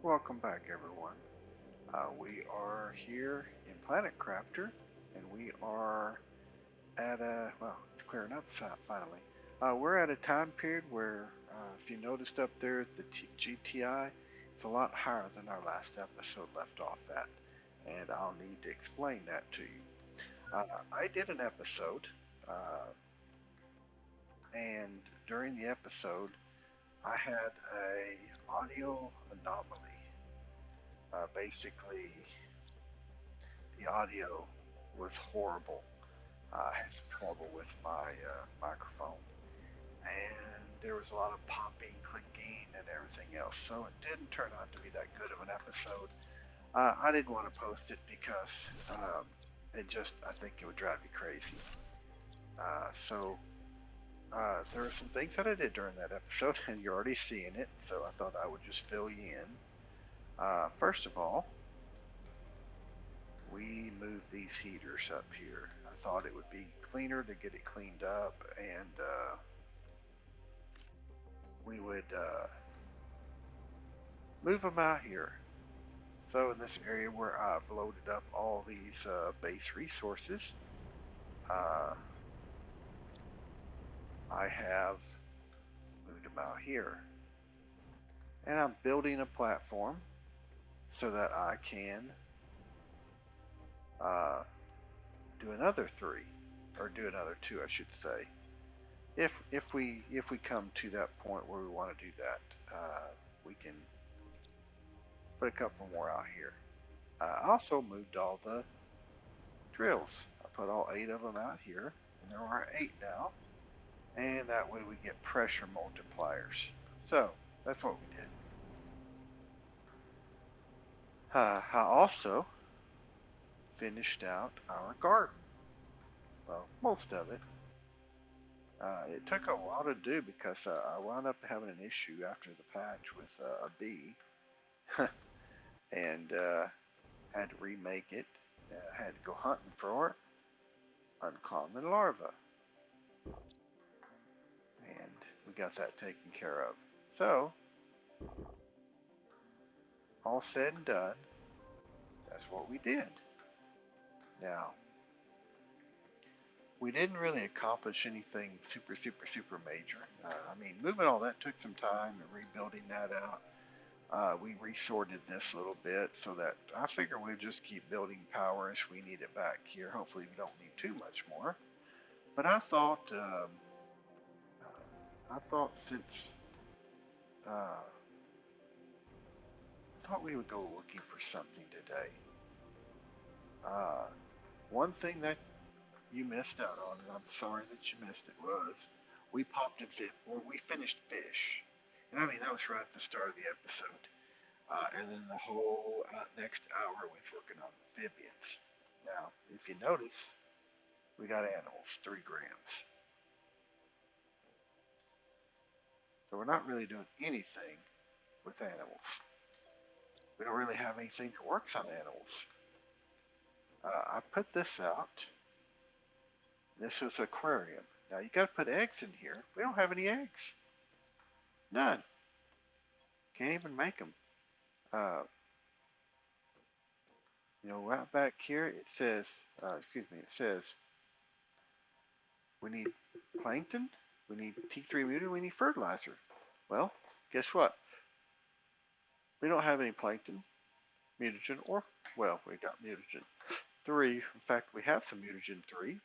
Welcome back, everyone. We are here in Planet Crafter, and we are at it's clearing up finally. We're at a time period where, if you noticed up there at the GTI, it's a lot higher than our last episode left off at, and I'll need to explain that to you. I did an episode, and during the episode, I had a audio anomaly. Basically, the audio was horrible. I had some trouble with my microphone, and there was a lot of popping, clicking, and everything else. So it didn't turn out to be that good of an episode. I didn't want to post it because I think it would drive me crazy. There are some things that I did during that episode, and you're already seeing it. So I thought I would just fill you in. First of all, we moved these heaters up here. I thought it would be cleaner to get it cleaned up, and we would move them out here. So in this area where I've loaded up all these base resources, I have moved them out here. And I'm building a platform so that I can do another 3, or do another 2, I should say. If we come to that point where we want to do that, we can put a couple more out here. I also moved all the drills. I put all 8 of them out here, and there are 8 now, and that way we get pressure multipliers. So that's what we did. I also finished out our garden. Well, most of it. It took a while to do because I wound up having an issue after the patch with a bee, and had to remake it. Had to go hunting for it. Uncommon larva, and we got that taken care of. So, all said and done, that's what we did. Now, we didn't really accomplish anything super major. Moving all that took some time, and rebuilding that out. We resorted this a little bit so that I figure we'll just keep building power as we need it back here. Hopefully we don't need too much more. But I thought since I thought we would go looking for something today. One thing that you missed out on, and I'm sorry that you missed it, was we we finished fish. And that was right at the start of the episode. And then the whole next hour was working on amphibians. Now, if you notice, we got animals, 3 grams. So we're not really doing anything with animals. We don't really have anything that works on animals. I put this out. This was aquarium. Now you gotta put eggs in here. We don't have any eggs. None. Can't even make them. Right back here it says, it says we need plankton, we need T3 mutagen, we need fertilizer. Well, guess what? We don't have any plankton, mutagen, we got mutagen 3. In fact, we have some mutagen 3.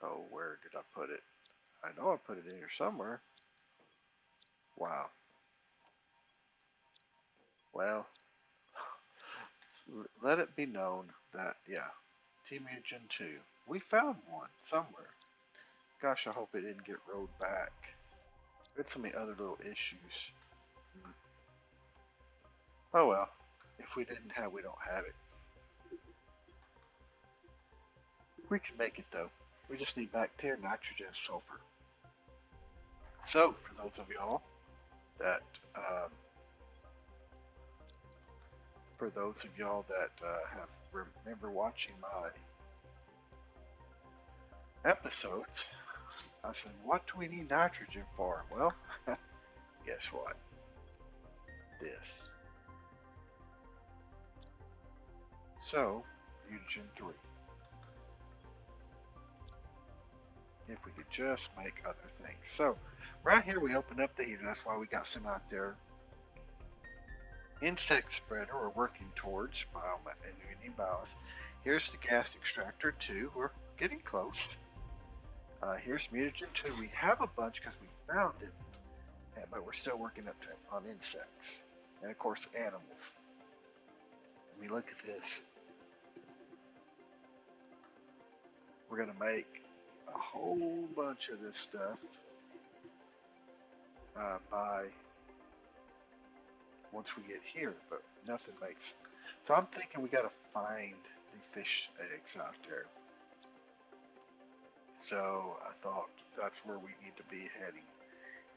Oh, where did I put it? I know I put it in here somewhere. Wow. Well, let it be known that, T-Mutagen 2. We found one somewhere. Gosh, I hope it didn't get rolled back. We had so many other little issues. Oh well. If we we don't have it. We can make it though. We just need bacteria, nitrogen, sulfur. So, for those of y'all that have remember watching my episodes, I said, what do we need nitrogen for? Well, guess what? This. So, mutagen 3. If we could just make other things. So, right here we opened up the heater. That's why we got some out there. Insect spreader we're working towards immunity bios. Here's the gas extractor 2. We're getting close. Here's mutagen 2. We have a bunch because we found it, but we're still working up to it on insects. And of course animals. I mean, look at this. We're going to make a whole bunch of this stuff by once we get here, but nothing makes. So I'm thinking we got to find the fish eggs out there. So I thought that's where we need to be heading,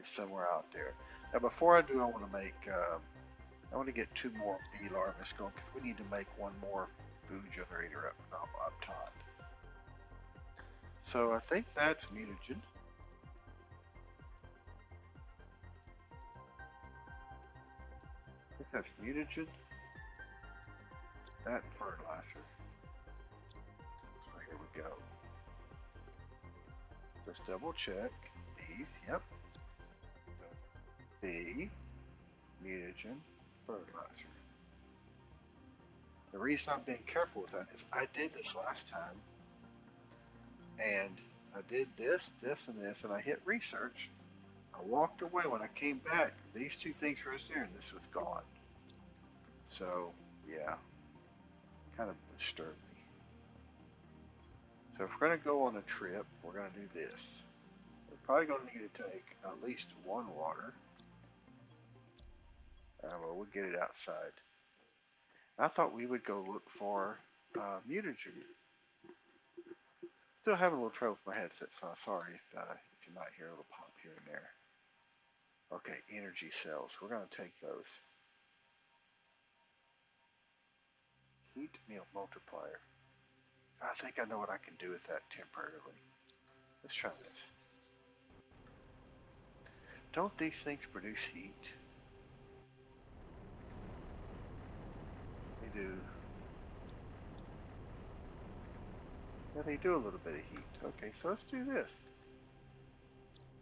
is somewhere out there. Now before I do, I want to make, I want to get 2 more bee larvae going because we need to make 1 more food generator up top. So I think that's mutagen. I think that's mutagen. That and fertilizer. So here we go. Just double check. Bees, yep. B, mutagen, fertilizer. The reason I'm being careful with that is I did this last time. And I did this, this, and this, and I hit research. I walked away. When I came back, these 2 things were there, and this was gone. So, yeah, kind of disturbed me. So if we're going to go on a trip, we're going to do this. We're probably going to need to take at least 1 water. Well, we'll get it outside. I thought we would go look for mutagen. Still having a little trouble with my headset, so I'm sorry if you might hear a little pop here and there. Okay, energy cells. We're going to take those. Heat meal multiplier. I think I know what I can do with that temporarily. Let's try this. Don't these things produce heat? They do. Yeah, they do a little bit of heat. Okay, so let's do this.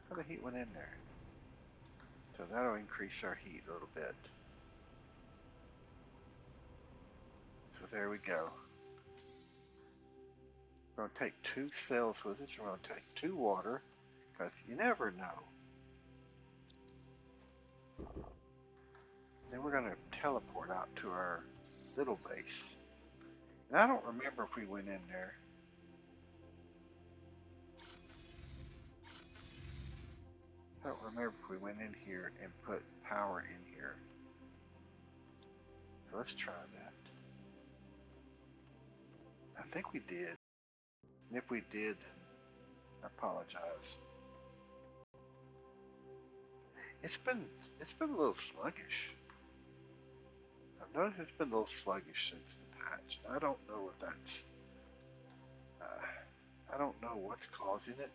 How the heat went in there. So that'll increase our heat a little bit. So there we go. We're going to take 2 cells with us. We're going to take 2 water, because you never know. Then we're going to teleport out to our little base. And I don't remember if we went in there. I don't remember if we went in here and put power in here. So let's try that. I think we did. And if we did, I apologize. It's been a little sluggish. I've noticed it's been a little sluggish since the patch. I don't know if that's. I don't know what's causing it.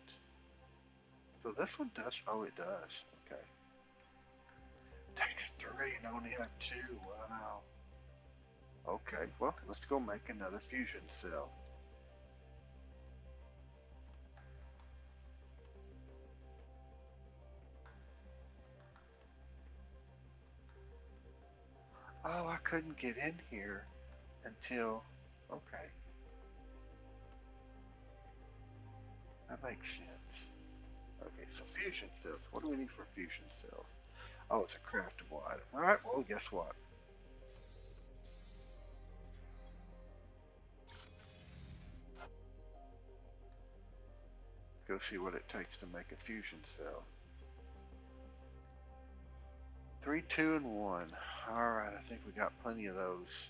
So this one does. Oh, it does. Okay. Take 3 and only have 2. Wow. Okay. Well, let's go make another fusion cell. Oh, I couldn't get in here until. Okay. That makes sense. Okay, so fusion cells. What do we need for fusion cells? Oh, it's a craftable item. Alright, well, guess what? Go see what it takes to make a fusion cell. 3, 2, and 1. Alright, I think we got plenty of those.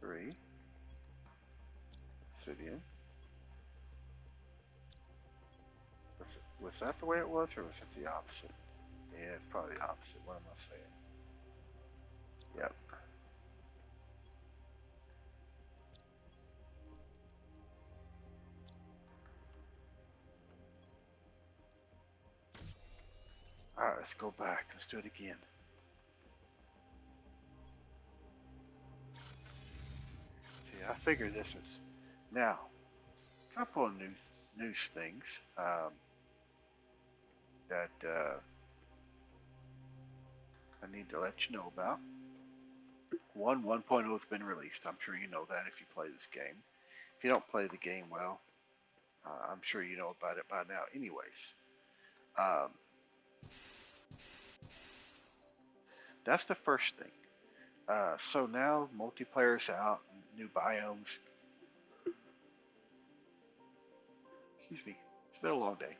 Three. Obsidian. Was that the way it was, or was it the opposite? Yeah, it's probably the opposite. What am I saying? Yep. Alright, let's go back. Let's do it again. See, I figured this was... Now, a couple of news things that I need to let you know about. 1.0 has been released. I'm sure you know that if you play this game. If you don't play the game well, I'm sure you know about it by now anyways. That's the first thing. So now multiplayer's out, new biomes. Excuse me. It's been a long day.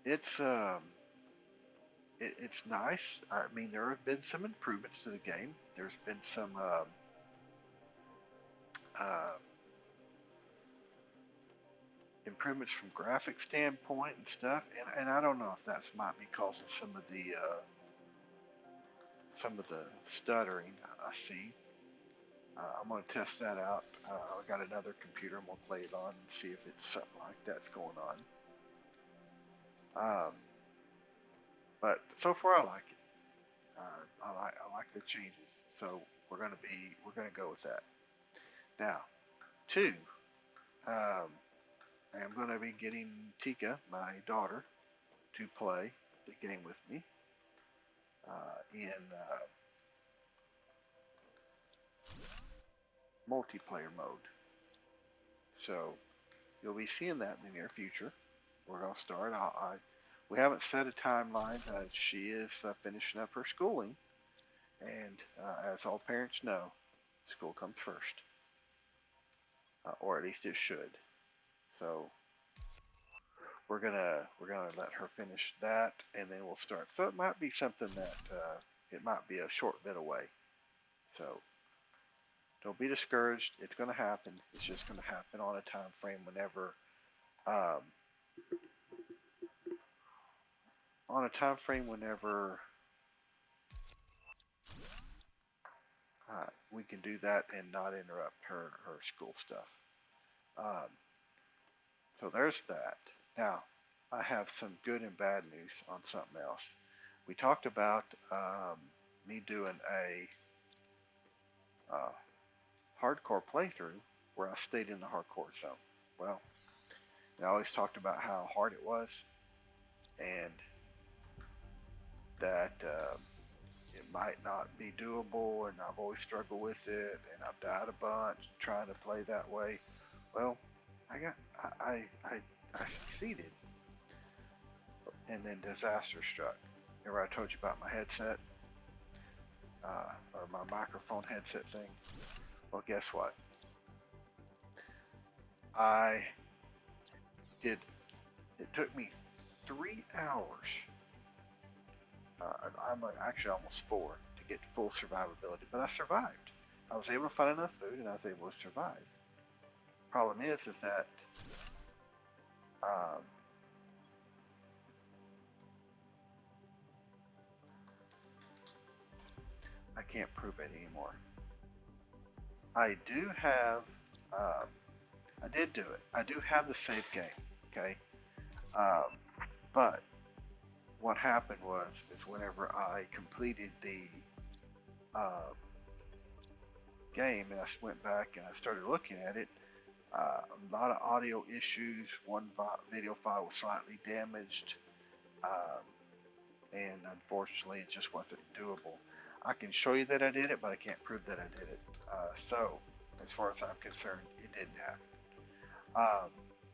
It's nice. I mean, there have been some improvements to the game. There's been some improvements from graphic standpoint and stuff. And I don't know if that's might be causing some of the stuttering I see. I'm going to test that out. I got another computer I'm going to play it on and see if it's something like that's going on. But so far I like it. I like the changes. So we're going to go with that. Now, 2. I'm going to be getting Tika, my daughter, to play the game with me in multiplayer mode. So you'll be seeing that in the near future. We're going to start. We haven't set a timeline. She is finishing up her schooling, and as all parents know, school comes first, or at least it should. So we're gonna let her finish that, and then we'll start. So it might be something that it might be a short bit away. So don't be discouraged. It's going to happen. It's just going to happen on a time frame whenever, we can do that and not interrupt her school stuff. So there's that. Now, I have some good and bad news on something else. We talked about me doing a hardcore playthrough where I stayed in the hardcore zone. Well, I always talked about how hard it was, and that it might not be doable, and I've always struggled with it, and I've died a bunch trying to play that way. Well, I succeeded, and then disaster struck. Remember I told you about my headset, or my microphone headset thing? Well, guess what? It took me 3 hours. I'm actually almost 4 to get full survivability, but I survived. I was able to find enough food, and I was able to survive. Problem is that I can't prove it anymore. I do have, I did do it. I do have the save game, okay? But what happened is whenever I completed the game and I went back and I started looking at it, a lot of audio issues. One video file was slightly damaged, and unfortunately it just wasn't doable. I can show you that I did it, but I can't prove that I did it. So, as far as I'm concerned, it didn't happen.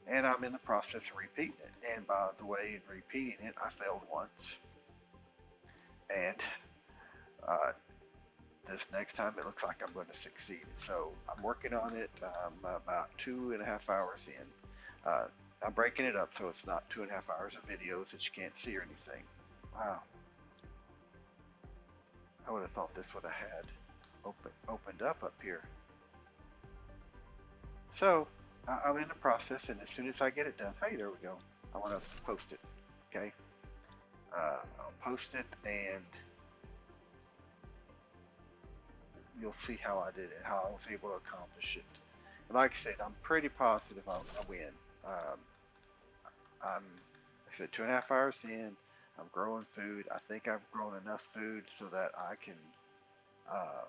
And I'm in the process of repeating it. And by the way, in repeating it, I failed once. And this next time, it looks like I'm going to succeed. So I'm working on it. I'm about 2.5 hours in. I'm breaking it up so it's not 2.5 hours of videos that you can't see or anything. Wow. I would have thought this would have had opened up here. So I'm in the process, and as soon as I get it done, hey, there we go. I want to post it. Okay. I'll post it, and you'll see how I did it, how I was able to accomplish it. And like I said, I'm pretty positive I'll win. I'm I said, 2.5 hours in, I'm growing food. I think I've grown enough food so that I can uh,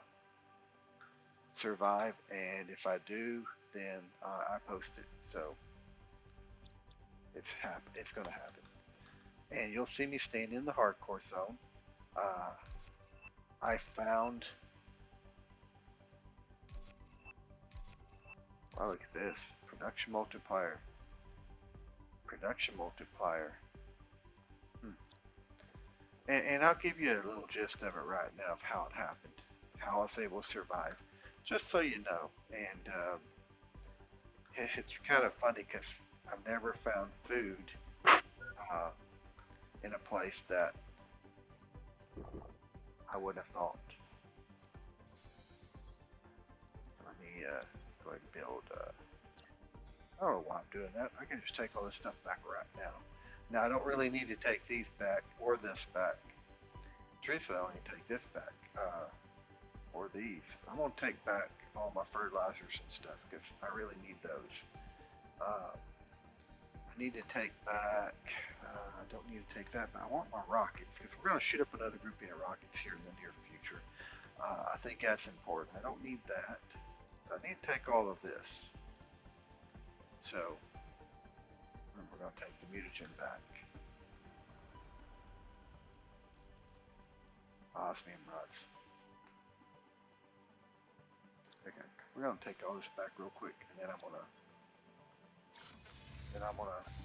survive, and if I do, then I post it. So it's going to happen. And you'll see me staying in the hardcore zone. Uh, I found, oh, look at this, production multiplier. Production multiplier. And I'll give you a little gist of it right now of how it happened, how I was able to survive, just so you know. And it's kind of funny because I've never found food uh, in a place that I wouldn't have thought. Let me go ahead and build. I don't know why I'm doing that. I can just take all this stuff back right now. Now I don't really need to take these back or this back. Truthfully, I only take this back or these. I'm gonna take back all my fertilizers and stuff because I really need those. I need to take back. I don't need to take that, but I want my rockets because we're gonna shoot up another grouping of rockets here in the near future. I think that's important. I don't need that. I need to take all of this. So we're gonna take the mutagen back. Osmium rods. Okay, we're gonna take all this back real quick, and then I'm gonna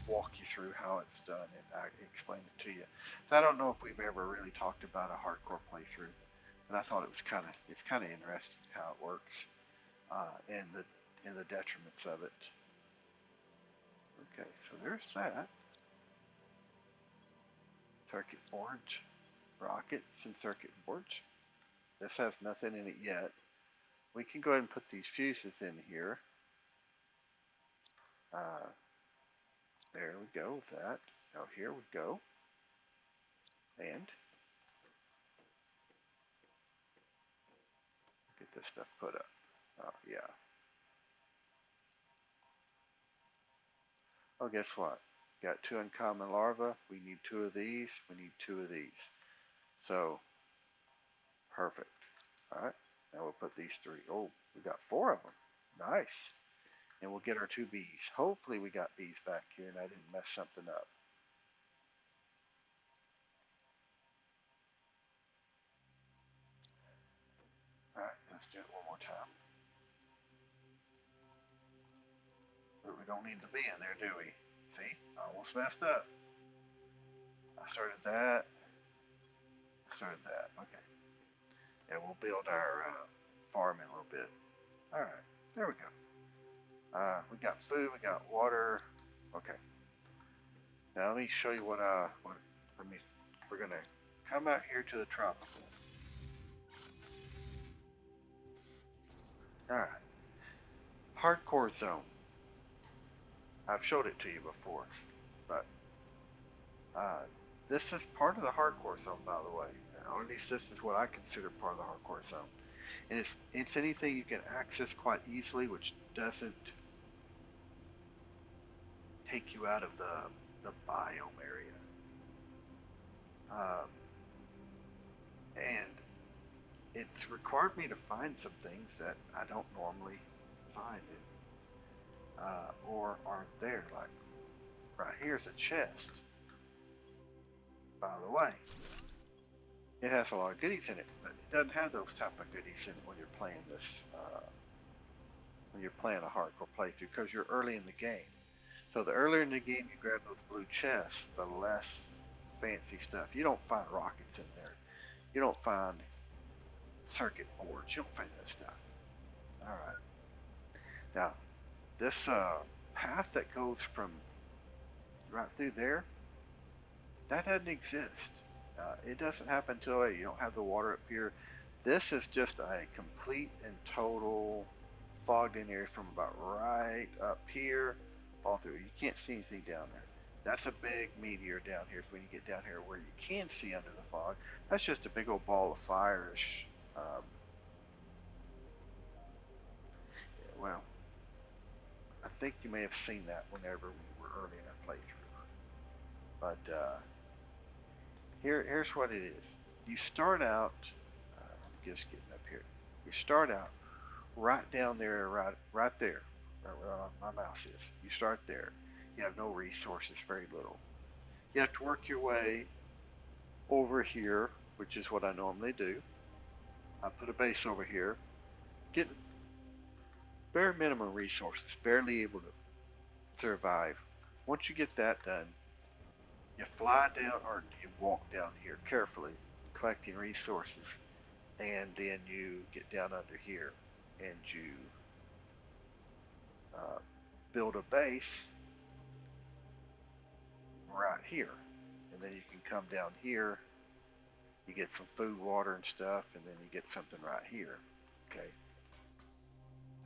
walk you through how it's done and I explain it to you. So I don't know if we've ever really talked about a hardcore playthrough, and I thought it's kind of interesting how it works and the detriments of it. Okay, so there's that. Circuit boards, rockets, and circuit boards. This has nothing in it yet. We can go ahead and put these fuses in here. There we go with that. Now here we go. And get this stuff put up. Oh, yeah. Oh, guess what? Got 2 uncommon larvae. We need 2 of these. We need 2 of these. So, perfect. All right. Now we'll put these 3. Oh, we got 4 of them. Nice. And we'll get our 2 bees. Hopefully we got bees back here and I didn't mess something up. All right, let's do it one more time. But we don't need the bee in there, do we? See, I almost messed up. I started that. Okay. And we'll build our farm in a little bit. All right, there we go. We got food, we got water. Okay. Now let me show you we're gonna come out here to the tropical. All right. Hardcore zone. I've showed it to you before, but this is part of the hardcore zone, by the way. Or at least this is what I consider part of the hardcore zone. And it's anything you can access quite easily, which doesn't take you out of the biome area. And it's required me to find some things that I don't normally find or aren't there. Like right here's a chest. By the way, it has a lot of goodies in it, but it doesn't have those type of goodies in it when you're playing this. When you're playing a hardcore playthrough, because you're early in the game. So the earlier in the game you grab those blue chests, the less fancy stuff. You don't find rockets in there. You don't find circuit boards. You don't find that stuff. All right. Now, this path that goes from right through there, that doesn't exist. It doesn't happen until you don't have the water up here. This is just a complete and total fogged in area from about right up here all through. You can't see anything down there. That's a big meteor down here. When you get down here where you can see under the fog, that's just a big old ball of fire-ish. Well, I think you may have seen that whenever we were early in our playthrough. But here's what it is. You start out, just getting up here. You start out right down there, right there, right where my mouse is. You start there. You have no resources, very little. You have to work your way over here, which is what I normally do. I put a base over here, getting bare minimum resources, barely able to survive. Once you get that done, you fly down or you walk down here carefully, collecting resources, and then you get down under here and you build a base right here, and then you can come down here. You get some food, water, and stuff, and then you get something right here. Okay.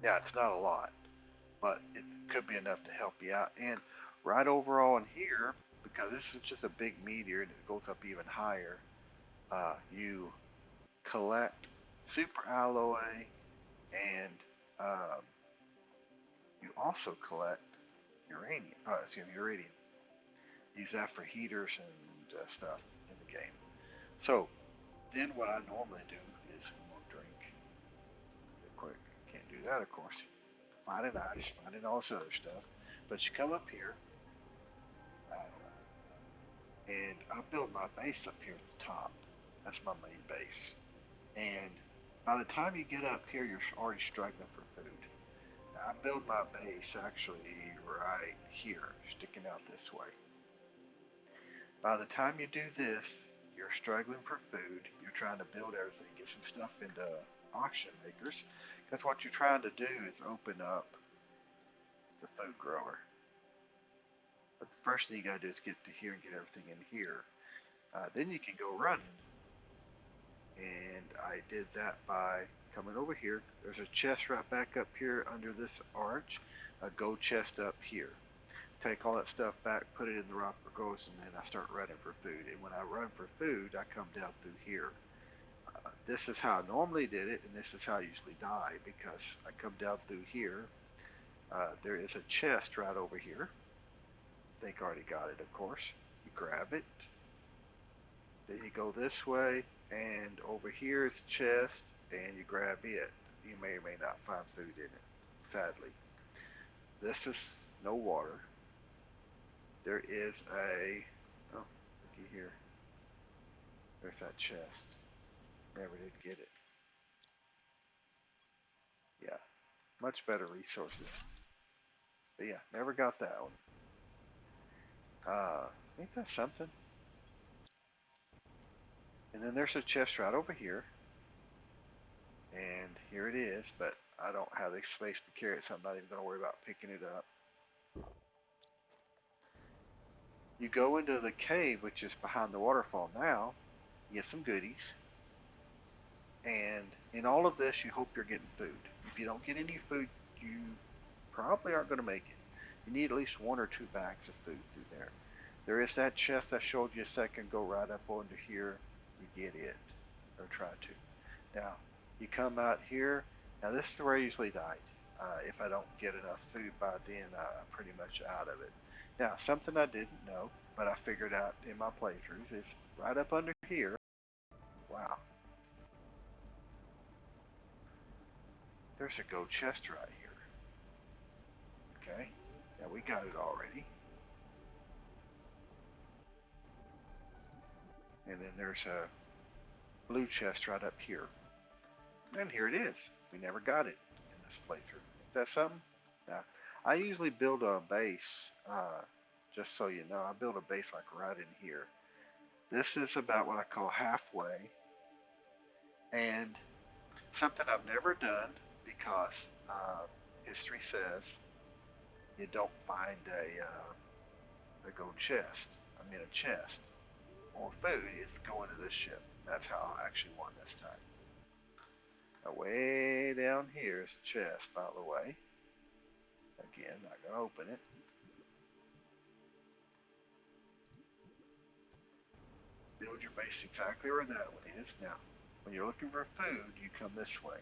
Yeah, it's not a lot, but it could be enough to help you out. And right over on here, because this is just a big meteor and it goes up even higher, you collect super alloy, and you also collect uranium. Iridium. Use that for heaters and stuff in the game. So then what I normally do is drink real quick. Can't do that, of course. Finding ice, finding all this other stuff. But you come up here, and I build my base up here at the top. That's my main base. And by the time you get up here, you're already struggling for food. Now, I build my base actually right here, sticking out this way. By the time you do this, you're struggling for food. You're trying to build everything, get some stuff into auction makers. Because what you're trying to do is open up the food grower. But the first thing you got to do is get to here and get everything in here. Then you can go running. And I did that by coming over here. There's a chest right back up here under this arch. A gold chest up here. Take all that stuff back, put it in the rock goes, and then I start running for food. And when I run for food, I come down through here. This is how I normally did it, and this is how I usually die, because I come down through here. There is a chest right over here. I think I already got it, of course. You grab it. Then you go this way, and over here is a chest, and you grab it. You may or may not find food in it, sadly. This is no water. There is oh, looky here. There's that chest. Never did get it. Yeah, much better resources. But yeah, never got that one. Ain't that something? And then there's a chest right over here. And here it is, but I don't have the space to carry it, so I'm not even going to worry about picking it up. You go into the cave, which is behind the waterfall now, you get some goodies, and in all of this, you hope you're getting food. If you don't get any food, you probably aren't going to make it. You need at least 1 or 2 bags of food through there. There is that chest I showed you a second ago right up under here. You get it, or try to. Now, you come out here. Now, this is where I usually died. If I don't get enough food by then, I'm pretty much out of it. Now, something I didn't know, but I figured out in my playthroughs is right up under here. Wow. There's a gold chest right here. Okay. Now, we got it already. And then there's a blue chest right up here. And here it is. We never got it in this playthrough. Is that something? Now, I usually build a base, just so you know, I build a base like right in here. This is about what I call halfway. And something I've never done, because history says you don't find a gold chest. I mean a chest. Or food is going to this ship. That's how I actually won this time. Now, way down here is a chest, by the way. Again, not going to open it. Build your base exactly where that one is. Now, when you're looking for food, you come this way.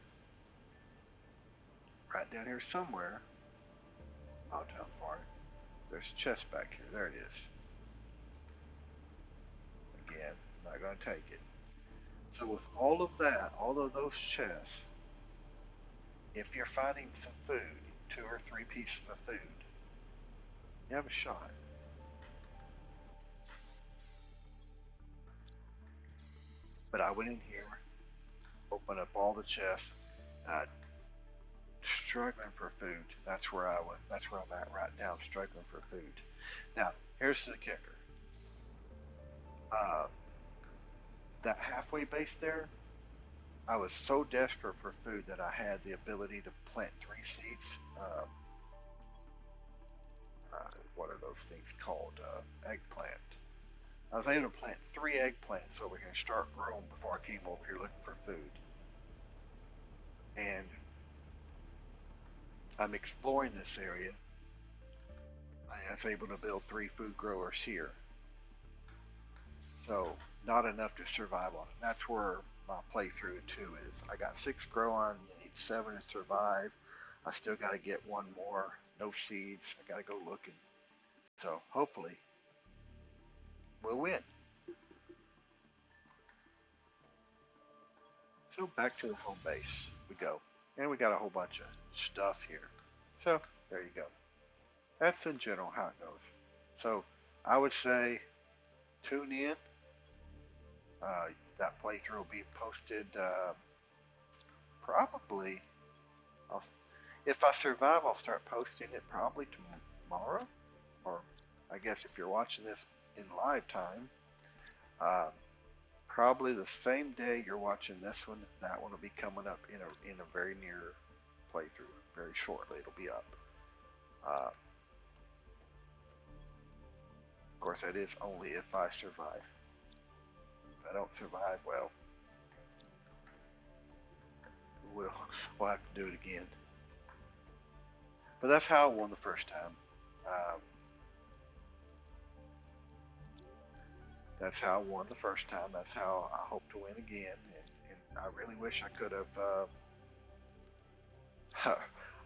Right down here somewhere. I'll tell for it. There's a chest back here. There it is. again. I'm not going to take it. So with all of that, all of those chests, if you're finding some food, 2 or 3 pieces of food, you have a shot. But I went in here, opened up all the chests, struggling for food. That's where I was. That's where I'm at right now, struggling for food. Now, here's the kicker. Uh, that halfway base there, I was so desperate for food that I had the ability to plant 3 seeds. What are those things called? Eggplant. I was able to plant 3 eggplants over here and start growing before I came over here looking for food. And I'm exploring this area. I was able to build 3 food growers here. So not enough to survive on. That's where my playthrough too is. I got 6 grow on, you need 7 to survive. I still got to get 1 more. No seeds. I got to go looking. So hopefully we'll win. So back to the home base we go. And we got a whole bunch of stuff here. So there you go. That's in general how it goes. So I would say tune in. That playthrough will be posted probably. If I survive, I'll start posting it probably tomorrow. Or I guess if you're watching this in live time, probably the same day you're watching this one, that one will be coming up in a very near playthrough. Very shortly, it'll be up. Of course, that is only if I survive. If I don't survive, well, we'll have to do it again. But that's how I won the first time. That's how I won the first time. That's how I hope to win again. And I really wish I could have.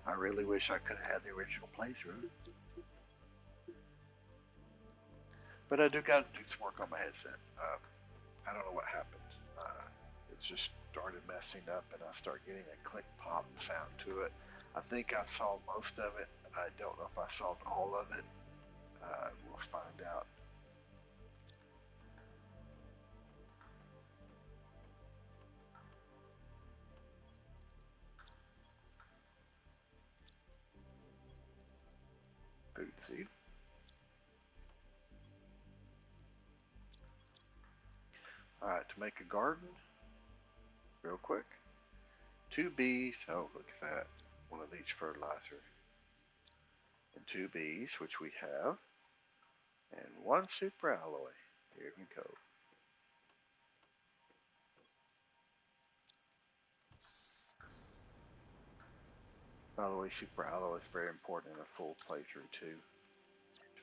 I really wish I could have had the original playthrough. But I do got to do some work on my headset. I don't know what happened. It just started messing up, and I started getting a click pop sound to it. I think I solved most of it. I don't know if I solved all of it. We'll find out. Food seed. Alright, to make a garden, real quick. 2 bees. Oh, look at that. One of each fertilizer. And 2 bees, which we have. And 1 super alloy. Here we go. By the way, super alloy is very important in a full playthrough too,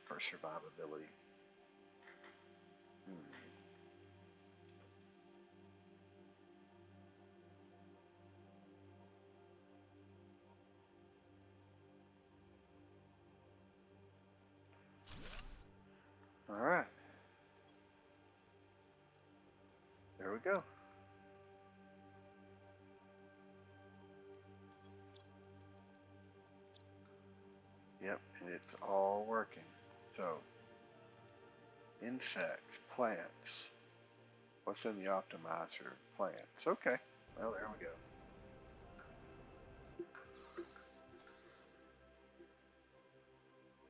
for survivability. Alright. There we go. Yep, and it's all working. So, insects, plants. What's in the optimizer? Plants. Okay. Well, there we go.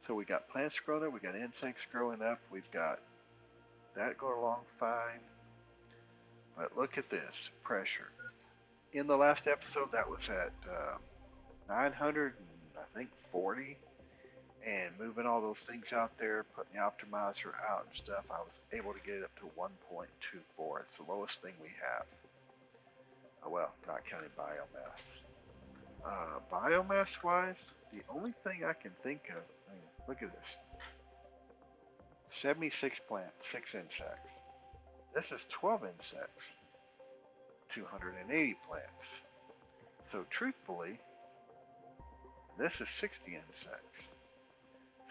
So we got plants growing up, we got insects growing up, we've got that going along fine. But look at this pressure. In the last episode, that was at 940, and moving all those things out there, putting the optimizer out and stuff, I was able to get it up to 1.24. It's the lowest thing we have. Well, not counting biomass. Biomass-wise, the only thing I can think of, I mean, look at this. 76 plants, 6 insects. This is 12 insects, 280 plants. So truthfully, this is 60 insects.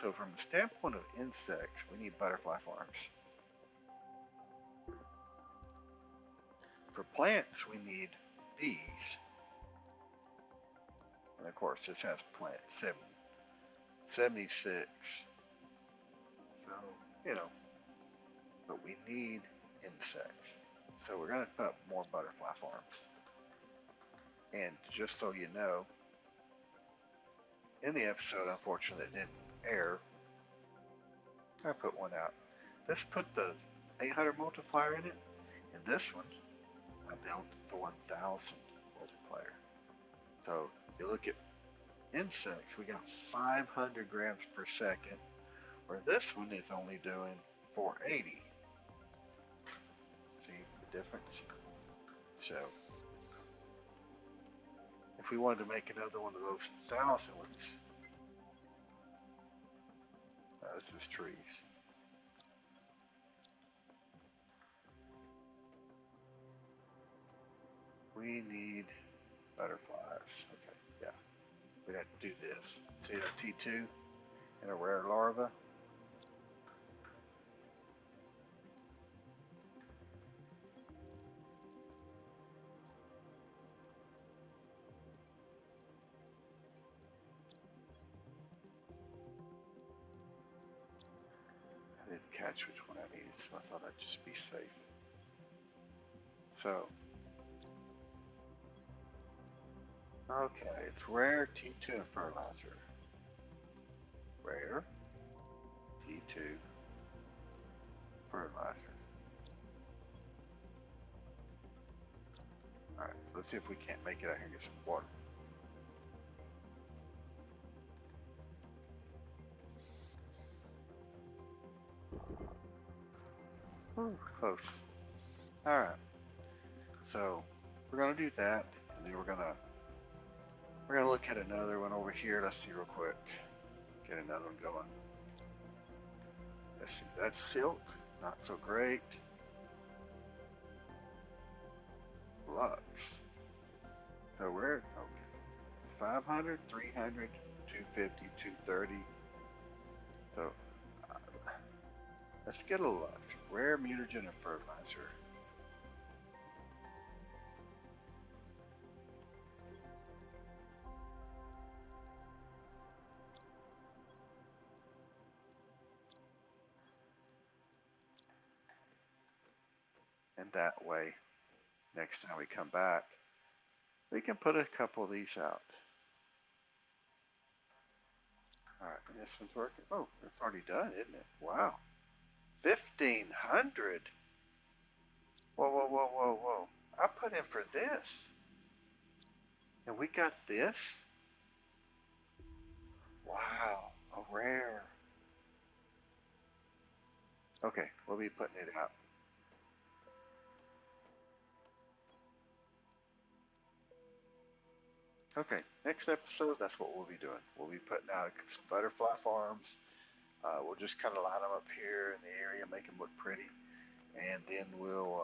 So from the standpoint of insects, we need butterfly farms. For plants, we need bees. And of course, this has plant 76. So, you know, but we need insects. So we're going to put up more butterfly farms. And just so you know, in the episode, unfortunately, it didn't air, I put one out. This put the 800 multiplier in it, and this one, I built the 1000 multiplier. So if you look at insects, we got 500 grams per second, where this one is only doing 480. See the difference? So if we wanted to make another one of those 1000 ones, this is trees. We need butterflies. Okay, yeah. We have to do this. See that T2 and a rare larva? I didn't catch which one I needed, so I thought I'd just be safe. So, okay, it's rare T2 and fertilizer. Rare T2 fertilizer. Alright, so let's see if we can't make it out here and get some water. Ooh, close. Alright, so we're gonna do that, and then we're gonna look at another one over here. Let's see real quick. Get another one going. Let's see, that's silk, not so great. Lux. So we're okay. 500, 300, 250, 230. So let's get a Lux. Rare mutagen and fertilizer. And that way, next time we come back, we can put a couple of these out. Alright, and this one's working. Oh, it's already done, isn't it? Wow. 1,500. Whoa, whoa, whoa, whoa, whoa. I put in for this. And we got this? Wow, a rare. Okay, we'll be putting it out. Okay, next episode, that's what we'll be doing. We'll be putting out some butterfly farms. We'll just kind of line them up here in the area, make them look pretty. And then we'll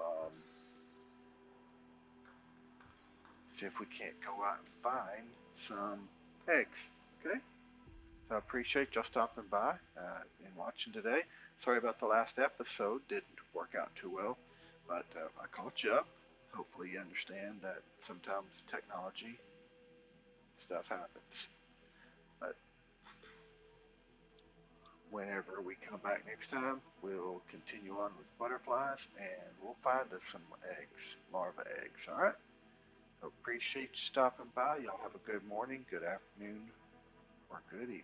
see if we can't go out and find some eggs. Okay? So I appreciate y'all stopping by and watching today. Sorry about the last episode. Didn't work out too well. But I caught you up. Hopefully you understand that sometimes technology stuff happens. But whenever we come back next time, we'll continue on with butterflies and we'll find us some eggs, larva eggs. All right? Appreciate you stopping by. Y'all have a good morning, good afternoon, or good evening.